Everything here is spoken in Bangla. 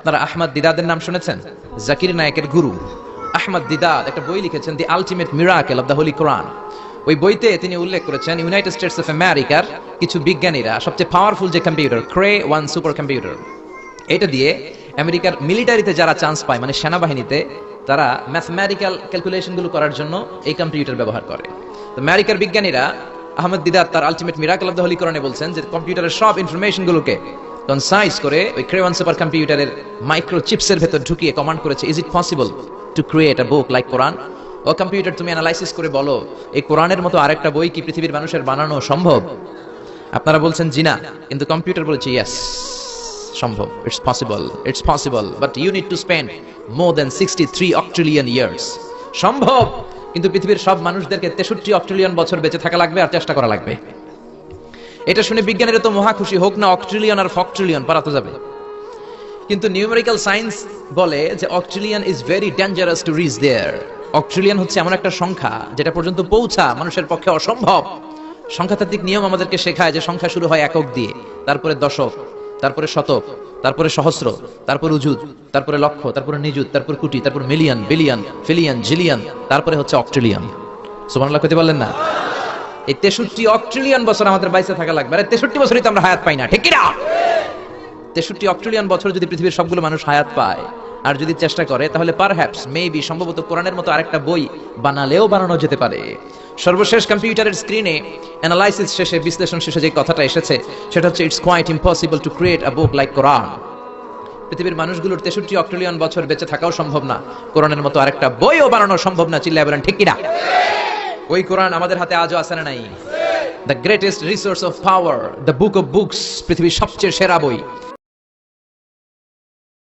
আপনারা আহমদ দিদাদের নাম শুনেছেন? জাকির নায়েকের গুরু আহমদ দিদাদ একটা বই লিখেছেন, the ultimate miracle of the holy Quran. ওই বইতে তিনি উল্লেখ করেছেন ইউনাইটেড স্টেটস অফ আমেরিকার কিছু বিজ্ঞানীরা সবচেয়ে পাওয়ারফুল যে কম্পিউটার ক্রে 1 সুপার কম্পিউটার, এটা দিয়ে আমেরিকার মিলিটারিতে যারা চান্স পায়, মানে সেনাবাহিনীতে, তারা ম্যাথমেটিক্যাল ক্যালকুলেশন গুলো করার জন্য এই কম্পিউটার ব্যবহার করে। তো আমেরিকার বিজ্ঞানীরা আহমদ দিদাত তার ultimate miracle of the Holi কোরআনে বলছেন যে কম্পিউটারের সব ইনফরমেশন গুলোকে কনসাইজ করে ওই ক্রে 1 সুপার কম্পিউটারের মাইক্রো চিপসের ভেতর ঢুকিয়ে কমান্ড করেছে, is it possible to create a book like Quran? ও কম্পিউটার, তুমি অ্যানালাইসিস করে বলো এই কোরআনের মতো আরেকটা বই কি পৃথিবীর মানুষের বানানো সম্ভব? আপনারা বলছেন জি না, কিন্তু কম্পিউটার বলছে ইয়েস, সম্ভব, it's possible, but you need to spend more than 63 octillion years. সম্ভব, কিন্তু পৃথিবীর সব মানুষদেরকে 63 অক্ট্রিলিয়ন বছর বেঁচে থাকা লাগবে আর চেষ্টা করা লাগবে। এটা শুনে বিজ্ঞানীরা তো মহা খুশি, হোক না অক্ট্রিলিয়ন আর ফক্ট্রিলিয়ন, পারা তো যাবে। কিন্তু নিউমেরিক্যাল সায়েন্স বলে যে octillion is very dangerous to reach there. Octillion হচ্ছে এমন একটা সংখ্যা যেটা পর্যন্ত পৌঁছা মানুষের পক্ষে অসম্ভব। সংখ্যাতাত্ত্বিক নিয়ম আমাদেরকে শেখায় যে সংখ্যা শুরু হয় একক দিয়ে, তারপরে দশক, তারপরে শতক, তারপরে সহস্র, তারপরে উজুত, তারপরে লক্ষ, তারপরে নিযুত, তারপর কোটি, তারপর মিলিয়ন, বিলিয়ন, ফিলিয়ন, জিলিয়ন, তারপরে হচ্ছে অক্ট্রিলিয়ন। সুবহানাল্লাহ কইতে পারলেন না? এই 63 অক্ট্রিলিয়ন বছর আমাদের বাইসে থাকা লাগবে। আর 63 বছরই তো আমরা হায়াত পাই না, ঠিক কি না? 63 অক্ট্রিলিয়ন বছর যদি পৃথিবীর সবগুলো মানুষ হায়াত পায় আর যদি চেষ্টা করে, তাহলে পারহ্যাপস মেবি সম্ভবত কোরআনের মতো আরেকটা বই বানালেও বানানো যেতে পারে। সর্বশেষ কম্পিউটারের স্ক্রিনে অ্যানালাইসিস শেষে, বিশ্লেষণ শেষে যে কথাটা এসেছে সেটা হচ্ছে it's quite impossible to create a book like Quran. পৃথিবীর মানুষগুলোর 63 অক্ট্রিলিয়ন বছর বেঁচে থাকাও সম্ভব না, কোরআনের মতো আরেকটা বইও বানানো সম্ভব না। চিল্লায় বলেন ঠিক কি না? ওই কোরআন আমাদের হাতে আজও আছে না নাই? The greatest resource of power, the book of books, পৃথিবীর সবচেয়ে সেরা বই।